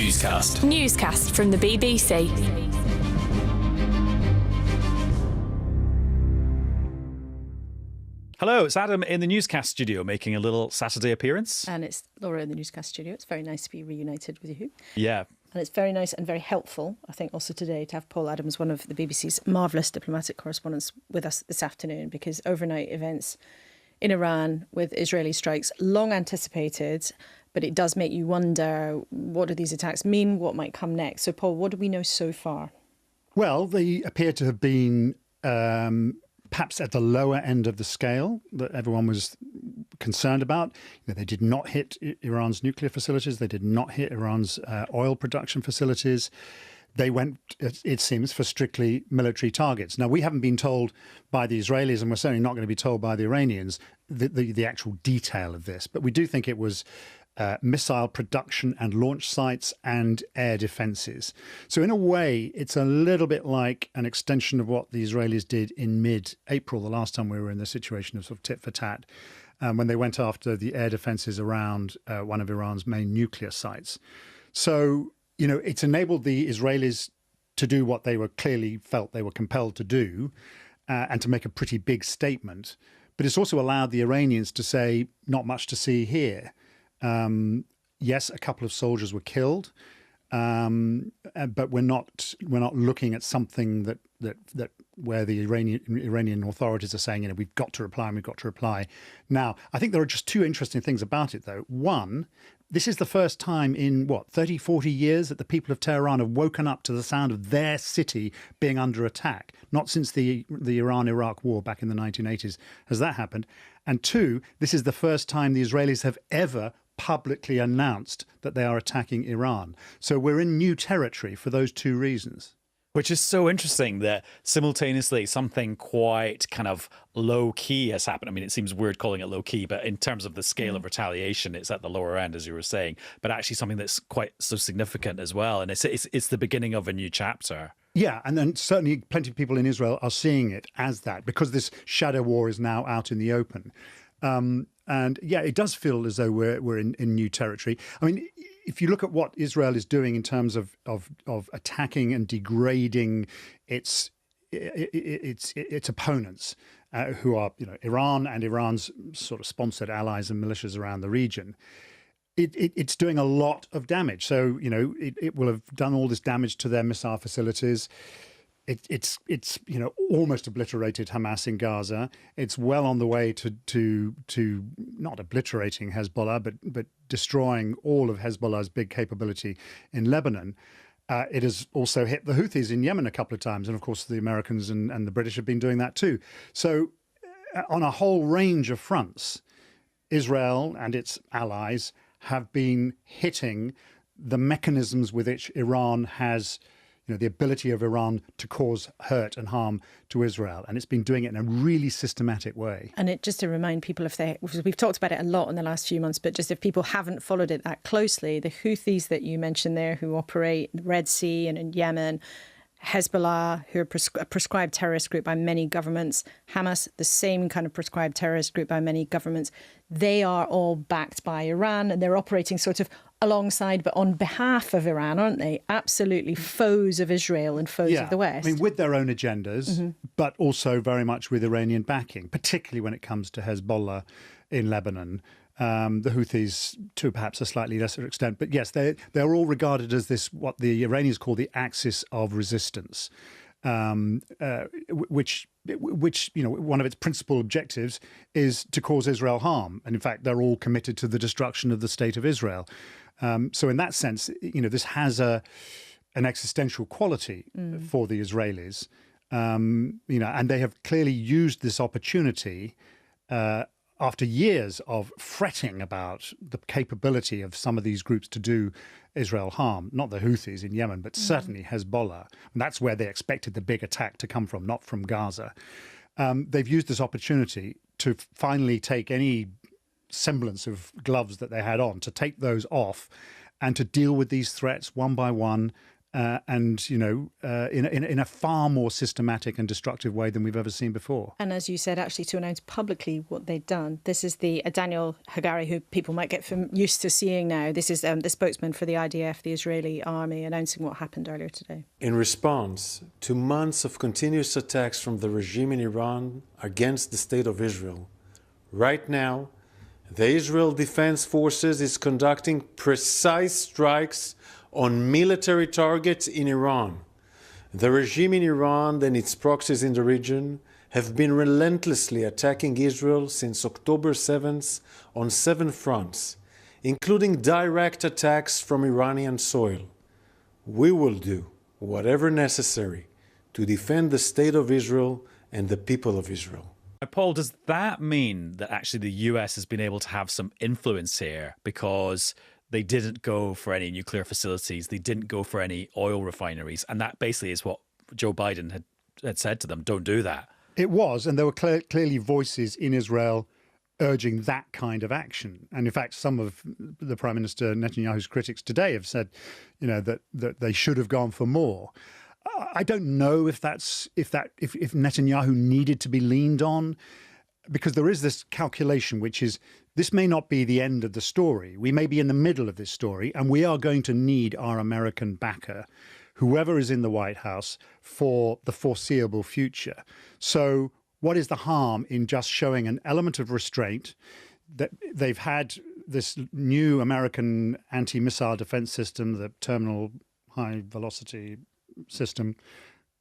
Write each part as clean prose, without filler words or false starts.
Newscast. Newscast from the BBC. Hello, it's Adam in the Newscast studio making a little Saturday appearance. And it's Laura in the Newscast studio. It's very nice to be reunited with you. Yeah. And it's very nice and very helpful, I think, also today to have Paul Adams, one of the BBC's marvellous diplomatic correspondents, with us this afternoon, because overnight events in Iran with Israeli strikes, long anticipated, but it does make you wonder, what do these attacks mean? What might come next? So, Paul, what do we know so far? Well, they appear to have been perhaps at the lower end of the scale that everyone was concerned about. They did not hit Iran's nuclear facilities. They did not hit Iran's oil production facilities. They went, it seems, for strictly military targets. Now, we haven't been told by the Israelis, and we're certainly not going to be told by the Iranians, the actual detail of this. But we do think it was missile production and launch sites and air defences. So in a way, it's a little bit like an extension of what the Israelis did in mid-April, the last time we were in the situation of sort of tit for tat, when they went after the air defences around one of Iran's main nuclear sites. So, it's enabled the Israelis to do what they were clearly felt they were compelled to do and to make a pretty big statement. But it's also allowed the Iranians to say, not much to see here. Yes, a couple of soldiers were killed, but we're not looking at something that where the Iranian authorities are saying, we've got to reply and we've got to reply. Now, I think there are just two interesting things about it, though. One, this is the first time in 30, 40 years that the people of Tehran have woken up to the sound of their city being under attack. Not since the Iran-Iraq war back in the 1980s has that happened. And two, this is the first time the Israelis have ever publicly announced that they are attacking Iran. So we're in new territory for those two reasons. Which is so interesting that simultaneously something quite kind of low-key has happened. I mean, it seems weird calling it low-key, but in terms of the scale of retaliation, it's at the lower end, as you were saying, but actually something that's quite so significant as well. And it's the beginning of a new chapter. Yeah, and then certainly plenty of people in Israel are seeing it as that, because this shadow war is now out in the open. And yeah, it does feel as though we're in new territory. I mean, if you look at what Israel is doing in terms of attacking and degrading its opponents, who are Iran and Iran's sort of sponsored allies and militias around the region, it's doing a lot of damage. So it will have done all this damage to their missile facilities. It's almost obliterated Hamas in Gaza. It's well on the way to not obliterating Hezbollah, but destroying all of Hezbollah's big capability in Lebanon. It has also hit the Houthis in Yemen a couple of times, and of course the Americans and the British have been doing that too. So on a whole range of fronts, Israel and its allies have been hitting the mechanisms with which Iran has the ability of Iran to cause hurt and harm to Israel. And it's been doing it in a really systematic way. And just to remind people, we've talked about it a lot in the last few months, but just if people haven't followed it that closely, the Houthis that you mentioned there, who operate in the Red Sea and in Yemen, Hezbollah, who are a prescribed terrorist group by many governments, Hamas, the same kind of prescribed terrorist group by many governments, they are all backed by Iran, and they're operating sort of alongside, but on behalf of Iran, aren't they? Absolutely foes of Israel and foes of the West. I mean, with their own agendas, but also very much with Iranian backing, particularly when it comes to Hezbollah in Lebanon. The Houthis to perhaps a slightly lesser extent. But yes, they're all regarded as what the Iranians call the axis of resistance, which one of its principal objectives is to cause Israel harm. And in fact, they're all committed to the destruction of the state of Israel. So in that sense, this has an existential quality for the Israelis, and they have clearly used this opportunity after years of fretting about the capability of some of these groups to do Israel harm, not the Houthis in Yemen, but certainly Hezbollah. And that's where they expected the big attack to come from, not from Gaza. They've used this opportunity to finally take any semblance of gloves that they had on, to take those off and to deal with these threats one by one and in a far more systematic and destructive way than we've ever seen before. And as you said, actually to announce publicly what they'd done. This is the Daniel Hagari, who people might get used to seeing now. This is the spokesman for the IDF, the Israeli army, announcing what happened earlier today. In response to months of continuous attacks from the regime in Iran against the state of Israel, right now, the Israel Defense Forces is conducting precise strikes on military targets in Iran. The regime in Iran and its proxies in the region have been relentlessly attacking Israel since October 7th on 7 fronts, including direct attacks from Iranian soil. We will do whatever necessary to defend the state of Israel and the people of Israel. Paul, does that mean that actually the US has been able to have some influence here because they didn't go for any nuclear facilities, they didn't go for any oil refineries, and that basically is what Joe Biden had said to them, don't do that? It was, and there were clearly voices in Israel urging that kind of action. And in fact, some of the Prime Minister Netanyahu's critics today have said, that they should have gone for more. I don't know if Netanyahu needed to be leaned on, because there is this calculation, which is this may not be the end of the story. We may be in the middle of this story, and we are going to need our American backer, whoever is in the White House, for the foreseeable future. So what is the harm in just showing an element of restraint? That they've had this new American anti-missile defense system, the Terminal High Velocity System.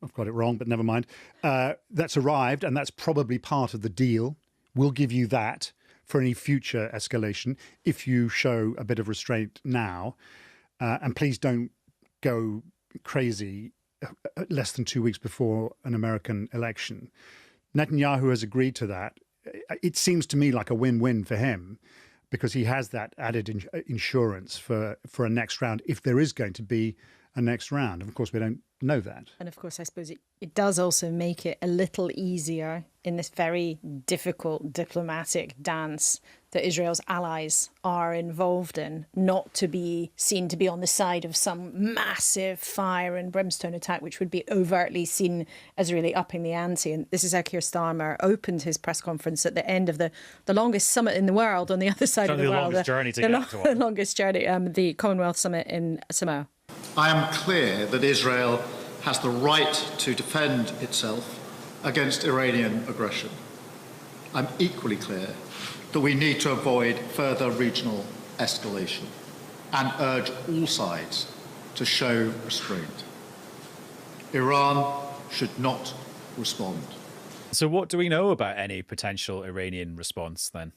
I've got it wrong, but never mind. That's arrived, and that's probably part of the deal. We'll give you that for any future escalation if you show a bit of restraint now. And please don't go crazy less than 2 weeks before an American election. Netanyahu has agreed to that. It seems to me like a win-win for him, because he has that added insurance for a next round if there is going to be a next round. Of course, we don't know that. And of course, I suppose it does also make it a little easier in this very difficult diplomatic dance that Israel's allies are involved in, not to be seen to be on the side of some massive fire and brimstone attack, which would be overtly seen as really upping the ante. And this is how Keir Starmer opened his press conference at the end of the longest summit in the world on the other side of the world. Longest journey to get to the longest journey, the Commonwealth Summit in Samoa. I am clear that Israel has the right to defend itself against Iranian aggression. I'm equally clear that we need to avoid further regional escalation and urge all sides to show restraint. Iran should not respond. So what do we know about any potential Iranian response then?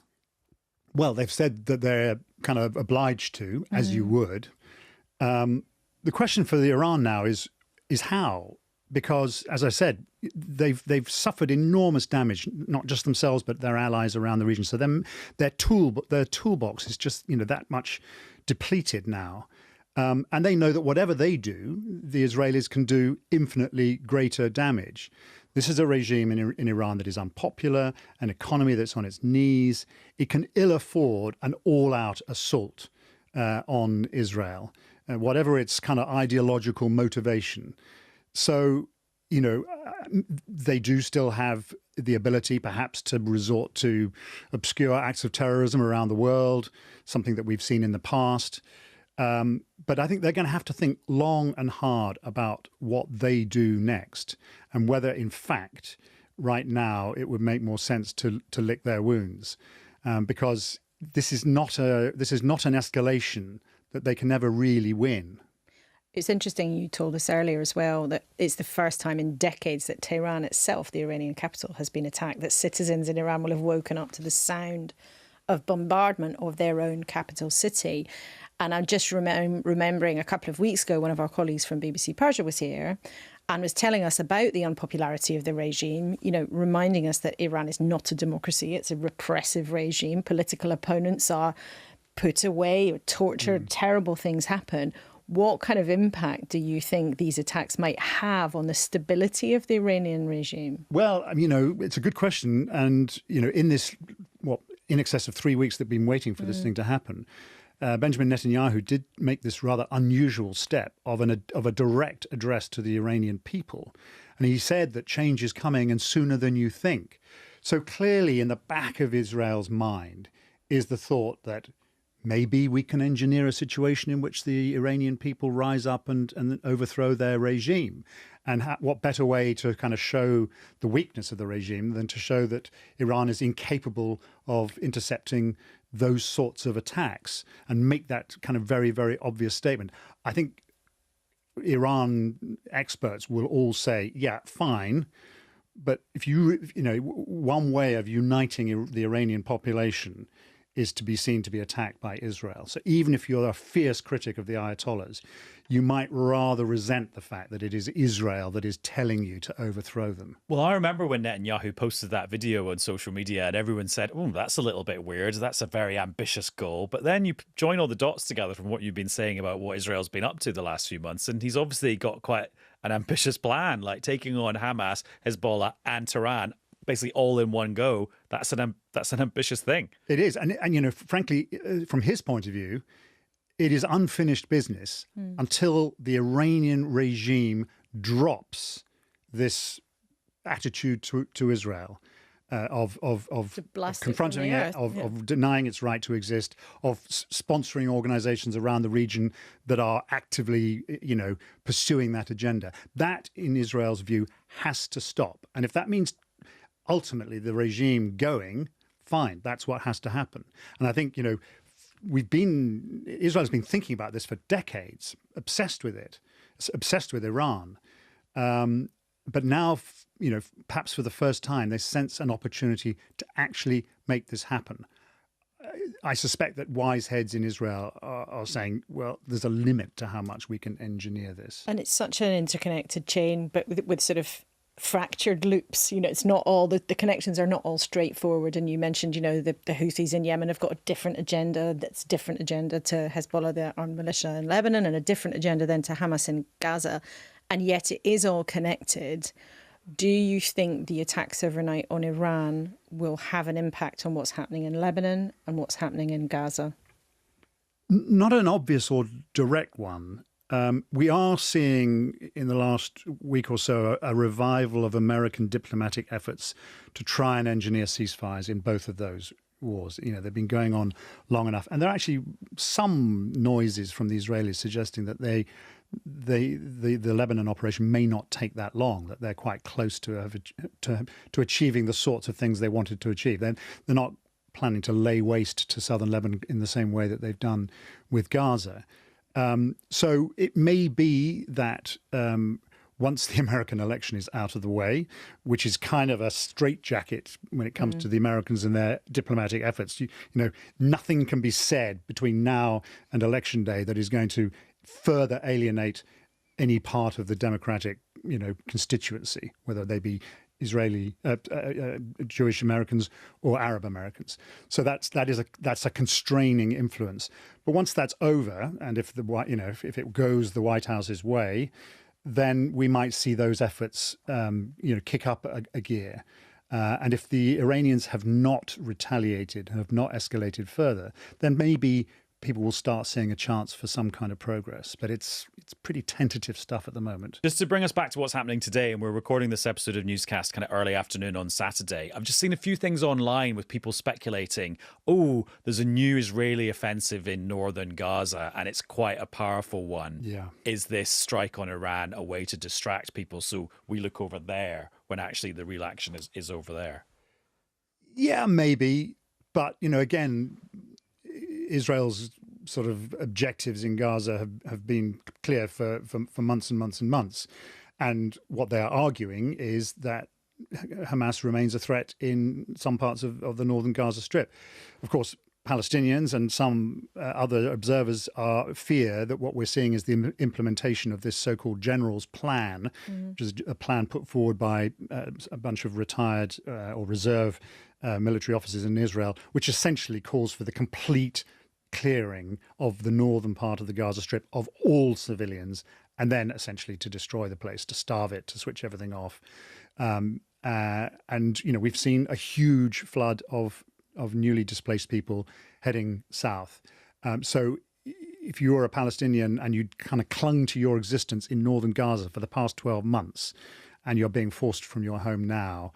Well, they've said that they're kind of obliged to, as you would. The question for Iran now is how, because, as I said, they've suffered enormous damage, not just themselves but their allies around the region. So their toolbox is just that much depleted now, and they know that whatever they do, the Israelis can do infinitely greater damage. This is a regime in Iran that is unpopular, an economy that's on its knees. It can ill afford an all-out assault on Israel, whatever its kind of ideological motivation. So, they do still have the ability perhaps to resort to obscure acts of terrorism around the world, something that we've seen in the past. But I think they're going to have to think long and hard about what they do next, and whether, in fact, right now it would make more sense to lick their wounds, because this is not an escalation that they can never really win. It's interesting, you told us earlier as well, that it's the first time in decades that Tehran itself, the Iranian capital, has been attacked, that citizens in Iran will have woken up to the sound of bombardment of their own capital city. And I'm just remembering a couple of weeks ago, one of our colleagues from BBC Persia was here and was telling us about the unpopularity of the regime, reminding us that Iran is not a democracy, it's a repressive regime. Political opponents are put away or tortured, terrible things happen. What kind of impact do you think these attacks might have on the stability of the Iranian regime? Well, it's a good question. And, in this, in excess of 3 weeks that have been waiting for this thing to happen, Benjamin Netanyahu did make this rather unusual step of a direct address to the Iranian people. And he said that change is coming and sooner than you think. So clearly in the back of Israel's mind is the thought that maybe we can engineer a situation in which the Iranian people rise up and overthrow their regime. And what better way to kind of show the weakness of the regime than to show that Iran is incapable of intercepting those sorts of attacks and make that kind of very, very obvious statement. I think Iran experts will all say, yeah, fine. But if one way of uniting the Iranian population is to be seen to be attacked by Israel. So even if you're a fierce critic of the Ayatollahs, you might rather resent the fact that it is Israel that is telling you to overthrow them. Well, I remember when Netanyahu posted that video on social media and everyone said, oh, that's a little bit weird. That's a very ambitious goal. But then you join all the dots together from what you've been saying about what Israel's been up to the last few months. And he's obviously got quite an ambitious plan, like taking on Hamas, Hezbollah and Tehran, basically all in one go. That's an ambitious thing. It is. And frankly, from his point of view, it is unfinished business until the Iranian regime drops this attitude to Israel of confronting it, of denying its right to exist, of sponsoring organizations around the region that are actively, pursuing that agenda. That, in Israel's view, has to stop. And if that means ultimately the regime going, fine, that's what has to happen. And I think, Israel's been thinking about this for decades, obsessed with it, obsessed with Iran. But now, perhaps for the first time, they sense an opportunity to actually make this happen. I suspect that wise heads in Israel are saying, well, there's a limit to how much we can engineer this. And it's such an interconnected chain, but with sort of fractured loops. It's not all the connections are not all straightforward. And you mentioned, the Houthis in Yemen have got a different agenda. That's a different agenda to Hezbollah, the armed militia in Lebanon, and a different agenda then to Hamas in Gaza. And yet it is all connected. Do you think the attacks overnight on Iran will have an impact on what's happening in Lebanon and what's happening in Gaza? Not an obvious or direct one. We are seeing in the last week or so a revival of American diplomatic efforts to try and engineer ceasefires in both of those wars. They've been going on long enough. And there are actually some noises from the Israelis suggesting that the Lebanon operation may not take that long, that they're quite close to achieving the sorts of things they wanted to achieve. They're not planning to lay waste to southern Lebanon in the same way that they've done with Gaza. So it may be that once the American election is out of the way, which is kind of a straitjacket when it comes to the Americans and their diplomatic efforts, nothing can be said between now and election day that is going to further alienate any part of the Democratic, constituency, whether they be Israeli, Jewish Americans or Arab Americans. So that's a constraining influence. But once that's over, and if it goes the White House's way, then we might see those efforts, kick up a gear. And if the Iranians have not retaliated, have not escalated further, then maybe people will start seeing a chance for some kind of progress. But it's pretty tentative stuff at the moment. Just to bring us back to what's happening today, and we're recording this episode of Newscast kind of early afternoon on Saturday. I've just seen a few things online with people speculating, there's a new Israeli offensive in northern Gaza, and it's quite a powerful one. Yeah. Is this strike on Iran a way to distract people so we look over there when actually the real action is over there? Yeah, maybe. But, again, Israel's sort of objectives in Gaza have been clear for months and months and months. And what they are arguing is that Hamas remains a threat in some parts of the northern Gaza Strip. Of course, Palestinians and some other observers fear that what we're seeing is the implementation of this so-called general's plan, which is a plan put forward by a bunch of retired or reserve military officers in Israel, which essentially calls for the complete clearing of the northern part of the Gaza Strip of all civilians, and then essentially to destroy the place, to starve it, to switch everything off. And we've seen a huge flood of newly displaced people heading south. So if you're a Palestinian and you kind of clung to your existence in northern Gaza for the past 12 months and you're being forced from your home now,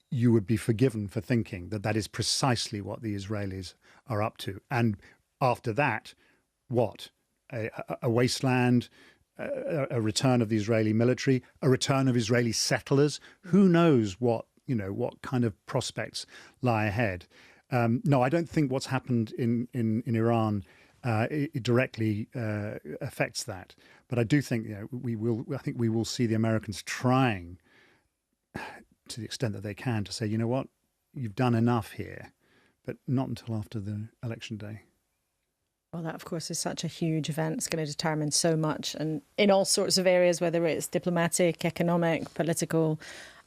you would be forgiven for thinking that that is precisely what the Israelis are up to. And after that, what? A wasteland, a return of the Israeli military, a return of Israeli settlers. Who knows what kind of prospects lie ahead? No, I don't think what's happened in Iran it directly affects that. But I do think we will see the Americans trying, to the extent that they can, to say, you know what, you've done enough here, but not until after the election day. Well, that, of course, is such a huge event. It's going to determine so much, and in all sorts of areas, whether it's diplomatic, economic, political,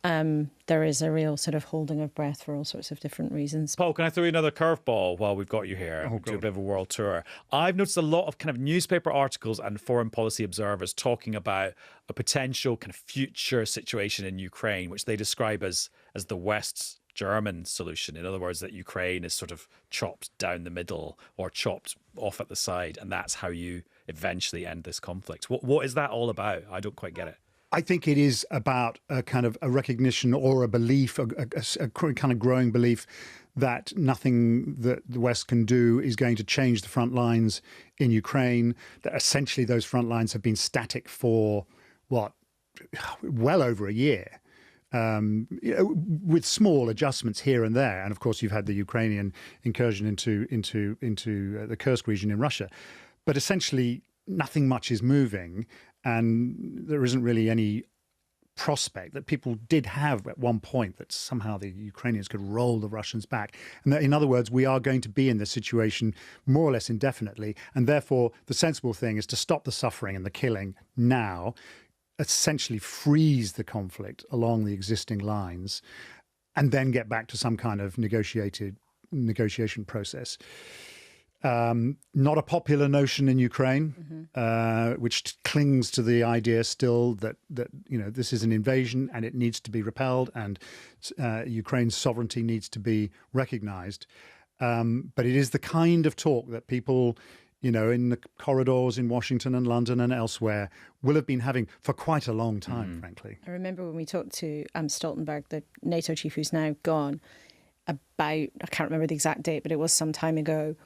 there is a real sort of holding of breath for all sorts of different reasons. Paul, can I throw you another curveball while we've got you here? Do a bit of a world tour. I've noticed a lot of kind of newspaper articles and foreign policy observers talking about a potential kind of future situation in Ukraine, which they describe as the West's German solution. In other words, that Ukraine is sort of chopped down the middle or chopped off at the side, and that's how you eventually end this conflict. What is that all about? I don't quite get it. I think it is about a kind of a recognition or a belief, a kind of growing belief that nothing that the West can do is going to change the front lines in Ukraine, that essentially those front lines have been static for, well over a year. With small adjustments here and there. And of course, you've had the Ukrainian incursion into the Kursk region in Russia. But essentially, nothing much is moving. And there isn't really any prospect that people did have at one point that somehow the Ukrainians could roll the Russians back. And that, in other words, we are going to be in this situation more or less indefinitely. And therefore, the sensible thing is to stop the suffering and the killing now, essentially freeze the conflict along the existing lines, and then get back to some kind of negotiation process. Not a popular notion in Ukraine, which clings to the idea still that this is an invasion and it needs to be repelled, and Ukraine's sovereignty needs to be recognized. But it is the kind of talk that people, in the corridors in Washington and London and elsewhere, will have been having for quite a long time, frankly. I remember when we talked to Stoltenberg, the NATO chief who's now gone, I can't remember the exact date, but it was some time ago.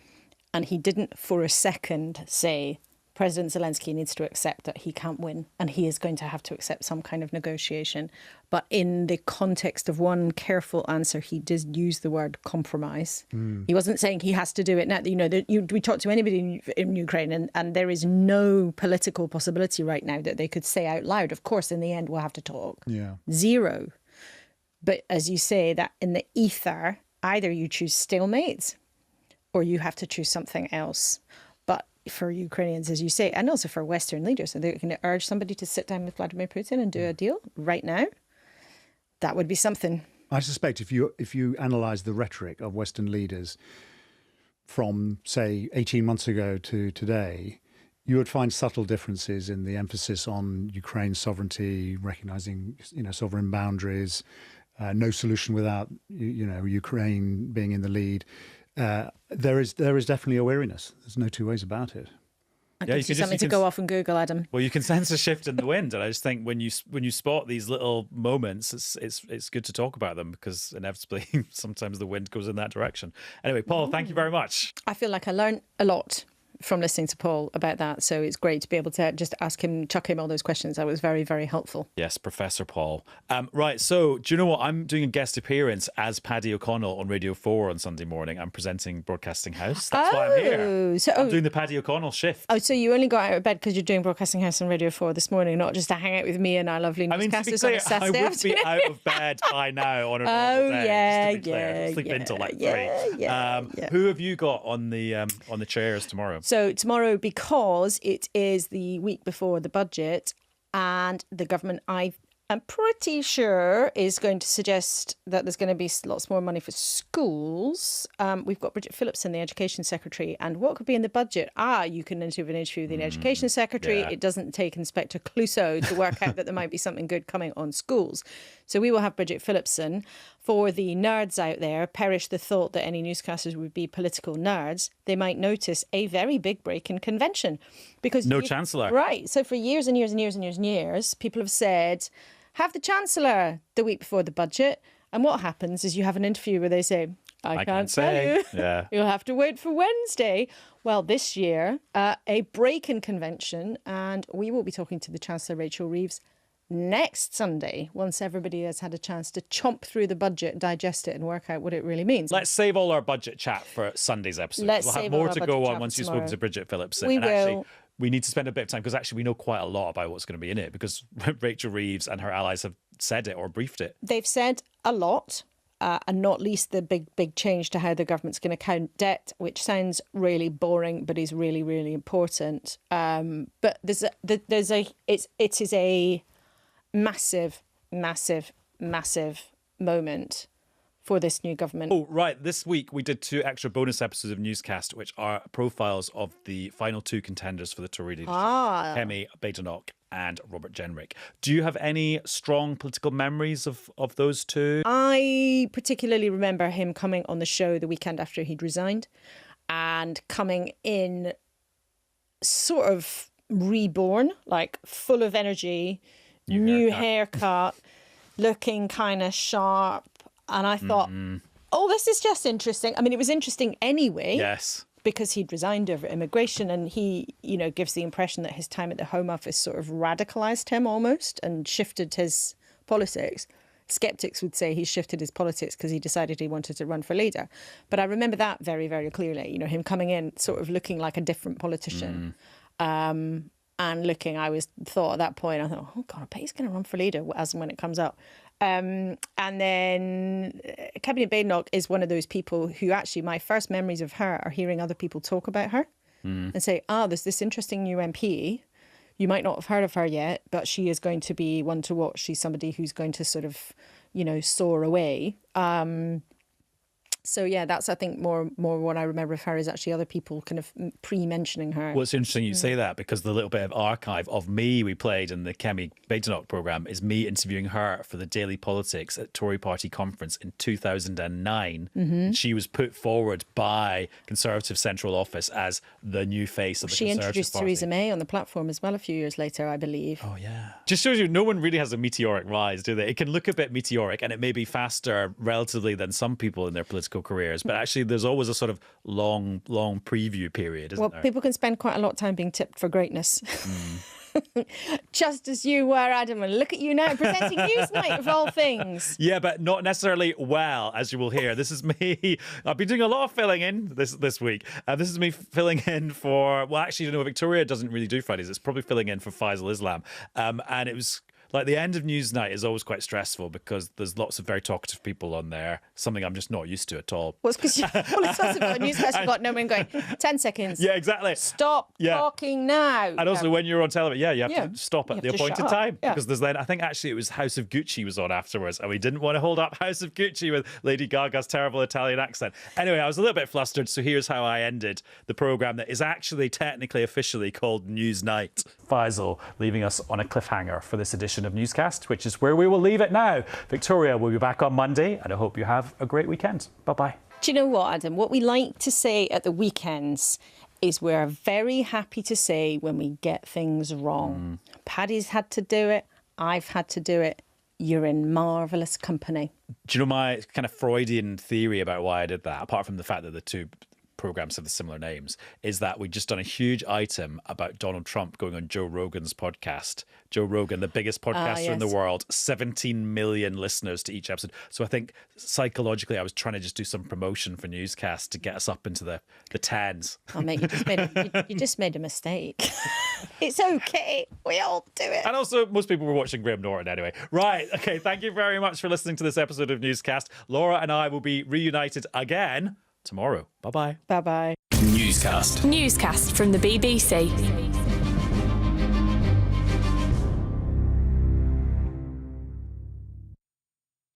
And he didn't for a second say President Zelensky needs to accept that he can't win and he is going to have to accept some kind of negotiation. But in the context of one careful answer, he did use the word compromise. He wasn't saying he has to do it now. We talk to anybody in Ukraine and there is no political possibility right now that they could say out loud, of course, in the end, we'll have to talk. Yeah. Zero. But as you say, that in the ether, either you choose stalemate or you have to choose something else. But for Ukrainians, as you say, and also for Western leaders, are they going to urge somebody to sit down with Vladimir Putin and do a deal right now? That would be something. I suspect if you analyse the rhetoric of Western leaders from, say, 18 months ago to today, you would find subtle differences in the emphasis on Ukraine's sovereignty, recognising, sovereign boundaries, no solution without, Ukraine being in the lead. There is definitely a weariness. There's no two ways about it. Yeah, you can something to go off and Google, Adam. Well, you can sense a shift in the wind, and I just think when you spot these little moments, it's good to talk about them because inevitably sometimes the wind goes in that direction. Anyway, Paul, thank you very much. I feel like I learned a lot from listening to Paul about that. So it's great to be able to just chuck him all those questions. That was very, very helpful. Yes, Professor Paul. Right, so do you know what? I'm doing a guest appearance as Paddy O'Connell on Radio 4 on Sunday morning. I'm presenting Broadcasting House. That's why I'm here. I'm doing the Paddy O'Connell shift. Oh, so you only got out of bed because you're doing Broadcasting House on Radio 4 this morning, not just to hang out with me and our lovely newscasters on a Saturday I would be out of bed by now on a normal day. Yeah. Sleep until like 3. Who have you got on the chairs tomorrow? So tomorrow, because it is the week before the budget and the government, I'm pretty sure is going to suggest that there's going to be lots more money for schools. We've got Bridget Phillipson, the Education Secretary, and what could be in the budget? You can have an interview with the Education Secretary. yeah. It doesn't take Inspector Clouseau to work out that there might be something good coming on schools. So we will have Bridget Phillipson. For the nerds out there, perish the thought that any newscasters would be political nerds. They might notice a very big break in convention. Because No Chancellor. Right. So for years and years and years and years and years, people have said, have the Chancellor the week before the budget. And what happens is you have an interview where they say, I can't tell you. Yeah. You'll have to wait for Wednesday. Well, this year, a break in convention, and we will be talking to the Chancellor, Rachel Reeves, next Sunday, once everybody has had a chance to chomp through the budget, digest it, and work out what it really means. Let's save all our budget chat for Sunday's episode. Let's we'll have save more all our to budget go chat on once for you've spoken tomorrow. to Bridget Phillipson. We and actually, will. we need to spend a bit of time because actually we know quite a lot about what's going to be in it because Rachel Reeves and her allies have said it or briefed it. They've said a lot. And not least the big change to how the government's going to count debt, which sounds really boring, but is really, really important. But it is a massive, massive, massive moment for this new government. Oh, right. This week we did 2 extra bonus episodes of Newscast, which are profiles of the final 2 contenders for the Tory leadership, Kemi Badenoch and Robert Jenrick. Do you have any strong political memories of those 2? I particularly remember him coming on the show the weekend after he'd resigned and coming in sort of reborn, like full of energy, new haircut, looking kind of sharp. And I thought, oh, this is just interesting. I mean, it was interesting anyway. Yes. Because he'd resigned over immigration, and he, gives the impression that his time at the Home Office sort of radicalised him almost and shifted his politics. Skeptics would say he shifted his politics because he decided he wanted to run for leader. But I remember that very, very clearly, him coming in sort of looking like a different politician. And looking, I thought at that point, I thought, oh God, I bet he's going to run for leader as and when it comes up. And then Kemi Badenoch is one of those people who actually my first memories of her are hearing other people talk about her and say, there's this interesting new MP. You might not have heard of her yet, but she is going to be one to watch. She's somebody who's going to sort of, soar away. So yeah, that's I think more what I remember of her is actually other people kind of pre-mentioning her. Well, it's interesting you say that because the little bit of archive of me we played in the Kemi Badenoch programme is me interviewing her for the Daily Politics at Tory Party Conference in 2009. And she was put forward by Conservative Central Office as the new face of the She Conservative introduced Party. Theresa May on the platform as well a few years later, I believe. Oh, yeah. Just shows you no one really has a meteoric rise, do they? It can look a bit meteoric and it may be faster relatively than some people in their political careers, but actually there's always a sort of long preview period, isn't there? Well, people can spend quite a lot of time being tipped for greatness. Just as you were, Adam, and look at you now presenting Newsnight of all things. Yeah, but not necessarily well, as you will hear. This is me. I've been doing a lot of filling in this week. This is me filling in for, well, actually, Victoria doesn't really do Fridays. It's probably filling in for Faisal Islam. And it was like the end of Newsnight is always quite stressful because there's lots of very talkative people on there, something I'm just not used to at all. Well, it's because you've got a newscast, you've got no one going, 10 seconds. Yeah, exactly. Stop talking now. And also when you're on television, you have to stop at the appointed time. Yeah. Because there's then, I think actually it was House of Gucci was on afterwards and we didn't want to hold up House of Gucci with Lady Gaga's terrible Italian accent. Anyway, I was a little bit flustered, so here's how I ended the programme that is actually technically officially called Newsnight. Faisal leaving us on a cliffhanger for this edition of Newscast, which is where we will leave it now. Victoria will be back on Monday and I hope you have a great weekend. Bye-bye. Do you know what, Adam? What we like to say at the weekends is we're very happy to say when we get things wrong. Paddy's had to do it. I've had to do it. You're in marvellous company. Do you know my kind of Freudian theory about why I did that, apart from the fact that the two programs have the similar names, is that we'd just done a huge item about Donald Trump going on Joe Rogan's podcast. Joe Rogan, the biggest podcaster in the world, 17 million listeners to each episode. So I think psychologically I was trying to just do some promotion for Newscast to get us up into the tens. Oh, mate, you just made a mistake. It's okay. We all do it. And also, most people were watching Graham Norton anyway. Right. Okay. Thank you very much for listening to this episode of Newscast. Laura and I will be reunited again tomorrow. Bye-bye. Bye-bye. Newscast from the BBC.